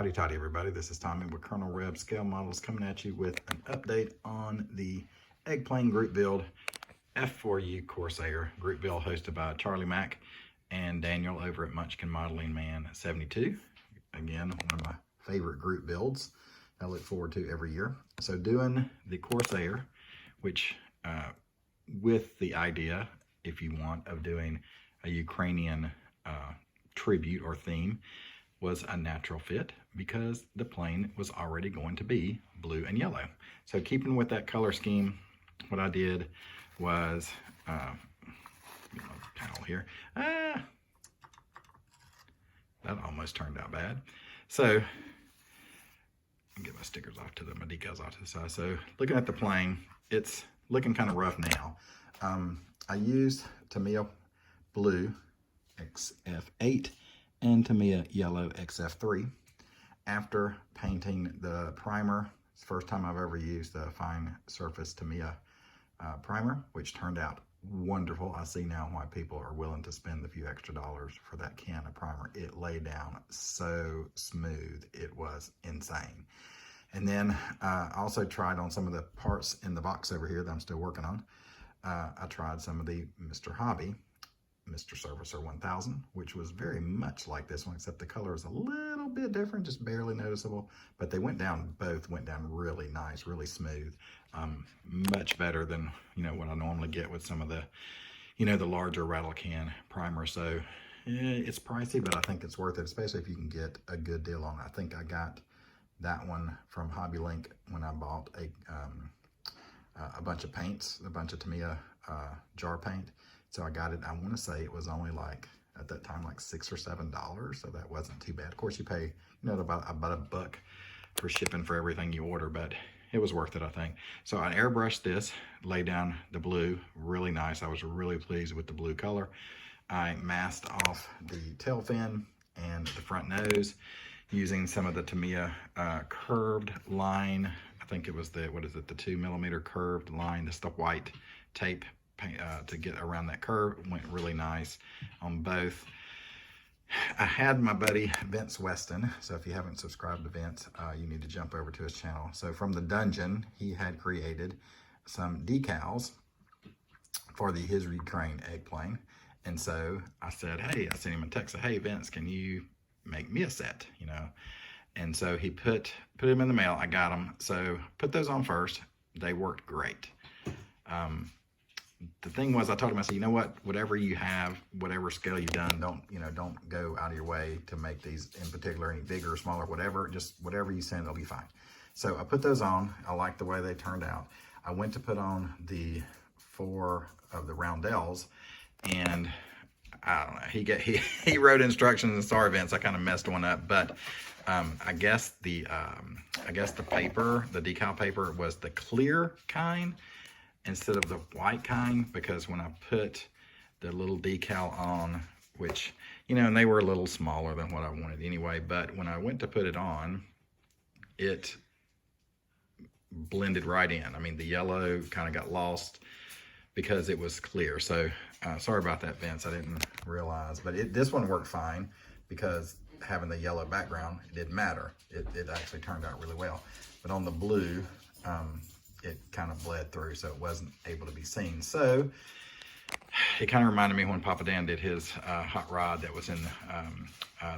Howdy toddy everybody, this is Tommy with Colonel Reb Scale Models coming at you with an update on the egg plane group build F4U Corsair group build hosted by Charlie Mack and Daniel over at Munchkinmodelingman 72. Again, one of my favorite group builds I look forward to every year. So doing the Corsair, which with the idea, if you want, of doing a Ukrainian tribute or theme, was a natural fit because the plane was already going to be blue and yellow. So keeping with that color scheme, what I did was, panel here, that almost turned out bad. So, get my stickers off to my decals off to the side. So looking at the plane, it's looking kind of rough now. I used Tamiya Blue XF8 and Tamiya Yellow XF3. After painting the primer, it's the first time I've ever used the fine surface Tamiya primer, which turned out wonderful. I see now why people are willing to spend a few extra dollars for that can of primer. It laid down so smooth, it was insane. And then I also tried on some of the parts in the box over here that I'm still working on. I tried some of the Mr. Hobby, Mr. Servicer 1000, which was very much like this one, except the color is a little bit different, just barely noticeable. But they both went down really nice, really smooth. Much better than, what I normally get with some of the, the larger rattle can primer. So it's pricey, but I think it's worth it, especially if you can get a good deal on it. I think I got that one from Hobby Link when I bought a bunch of paints, a bunch of Tamiya jar paint. So I got it, I want to say it was only like, at that time, like $6 or $7. So that wasn't too bad. Of course, you pay, about $1 for shipping for everything you order, but it was worth it, I think. So I airbrushed this, laid down the blue, really nice. I was really pleased with the blue color. I masked off the tail fin and the front nose using some of the Tamiya curved line. I think it was the 2mm curved line, just the white tape to get around that curve. Went really nice on both. I had my buddy Vince Weston, so if you haven't subscribed to Vince, you need to jump over to his channel. So from the dungeon, he had created some decals for his Ukraine egg plane. And so I said, hey, I sent him a text, hey Vince, can you make me a set, And so he put them in the mail. I got them. So put those on first. They worked great. The thing was, I told him, I said, you know what, whatever you have, whatever scale you've done, don't go out of your way to make these in particular any bigger or smaller, whatever, just whatever you send, it'll be fine. So I put those on. I like the way they turned out. I went to put on the 4 of the roundels, and I don't know, he wrote instructions, and sorry Vince, I kind of messed one up, but I guess the paper, the decal paper, was the clear kind instead of the white kind, because when I put the little decal on, which, and they were a little smaller than what I wanted anyway, but when I went to put it on, it blended right in. I mean, the yellow kind of got lost because it was clear. So sorry about that, Vince, I didn't realize, but this one worked fine because having the yellow background, it didn't matter. It actually turned out really well. But on the blue, it kind of bled through, so it wasn't able to be seen. So it kind of reminded me when Papa Dan did his hot rod that was in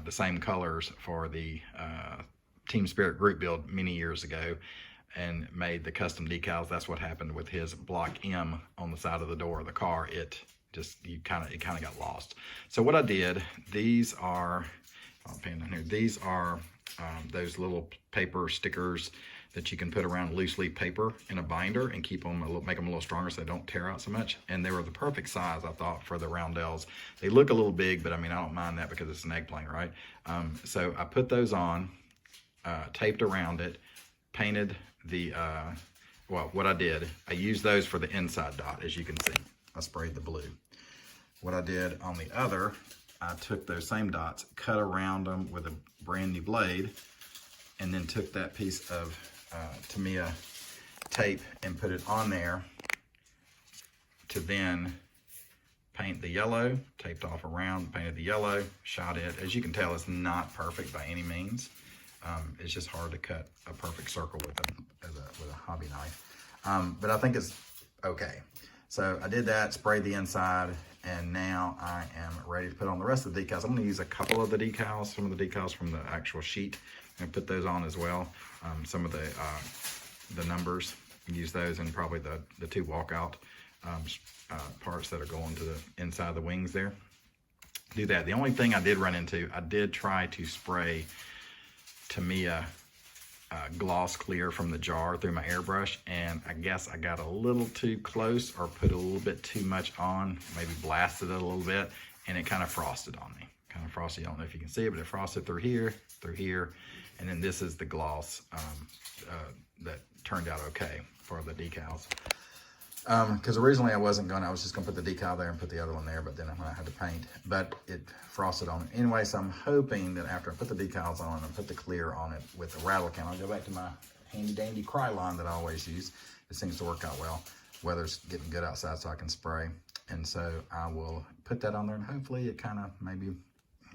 the same colors for the Team Spirit group build many years ago, and made the custom decals. That's what happened with his block M on the side of the door of the car. It kind of got lost. So what I did, these are, I'll pan down here. These are those little paper stickers that you can put around loose leaf paper in a binder and keep them, make them a little stronger so they don't tear out so much. And they were the perfect size, I thought, for the roundels. They look a little big, but I mean, I don't mind that because it's an egg plane, right? So I put those on, taped around it, painted the, well, what I did, I used those for the inside dot, as you can see. I sprayed the blue. What I did on the other, I took those same dots, cut around them with a brand new blade, and then took that piece of Tamiya tape and put it on there to then paint the yellow, taped off around, painted the yellow, shot it. As you can tell, it's not perfect by any means. It's just hard to cut a perfect circle with a hobby knife. But I think it's okay. So I did that, sprayed the inside, and now I am ready to put on the rest of the decals. I'm going to use a couple of the decals, some of the decals from the actual sheet, and put those on as well. Some of the numbers, use those, and probably the two walkout parts that are going to the inside of the wings there. Do that. The only thing I did run into, I did try to spray Tamiya gloss clear from the jar through my airbrush, and I guess I got a little too close or put a little bit too much on, maybe blasted it a little bit, and it kind of frosted on me. Kind of frosty, I don't know if you can see it, but it frosted through here, and then this is the gloss that turned out okay for the decals. Because originally I was just gonna put the decal there and put the other one there, but then when I had to paint, but it frosted on it. Anyway, so I'm hoping that after I put the decals on and put the clear on it with the rattle can, I'll go back to my handy dandy Krylon that I always use. It seems to work out well. Weather's getting good outside, so I can spray. And so I will put that on there, and hopefully it kind of maybe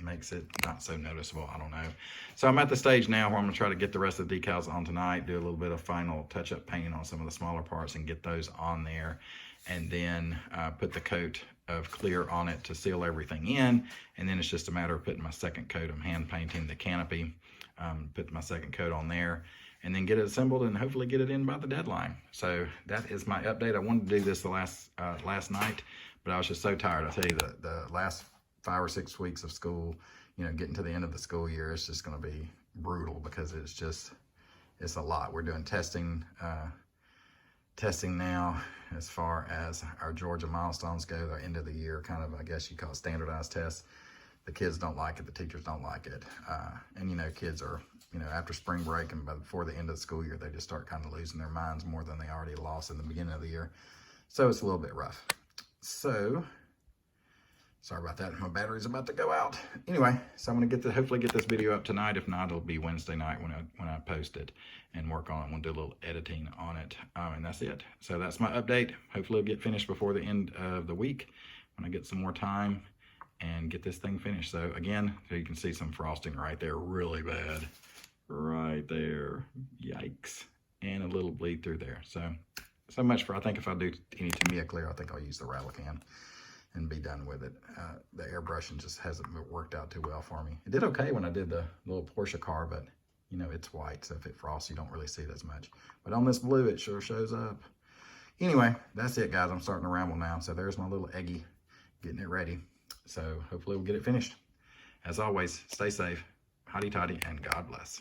makes it not so noticeable. I don't know. So I'm at the stage now where I'm gonna try to get the rest of the decals on tonight, do a little bit of final touch-up painting on some of the smaller parts and get those on there, and then put the coat of clear on it to seal everything in. And then it's just a matter of putting my second coat. I'm hand painting the canopy, put my second coat on there, and then get it assembled and hopefully get it in by the deadline. So that is my update. I wanted to do this the last night, but I was just so tired. I tell you, the last 5 or 6 weeks of school, you know, getting to the end of the school year, it's just going to be brutal because it's a lot. We're doing testing now as far as our Georgia milestones go, the end of the year, kind of, I guess you call it standardized tests. The kids don't like it, the teachers don't like it. And, you know, kids are, you know, after spring break and before the end of the school year, they just start kind of losing their minds more than they already lost in the beginning of the year. So it's a little bit rough. So sorry about that. My battery's about to go out. Anyway, so I'm gonna hopefully get this video up tonight. If not, it'll be Wednesday night when I post it and work on it. We'll do a little editing on it, and that's it. So that's my update. Hopefully it'll get finished before the end of the week when I get some more time and get this thing finished. So again, so you can see some frosting right there, really bad, right there. Yikes! And a little bleed through there. So much for, I think if I do any Tamiya clear, I think I'll use the rattle can and be done with it. The airbrushing just hasn't worked out too well for me. It did okay when I did the little Porsche car, but you know, it's white, so if it frosts, you don't really see it as much. But on this blue, it sure shows up. Anyway, that's it, guys. I'm starting to ramble now. So there's my little Eggy getting it ready. So hopefully we'll get it finished. As always, stay safe, hotty toddy, and God bless.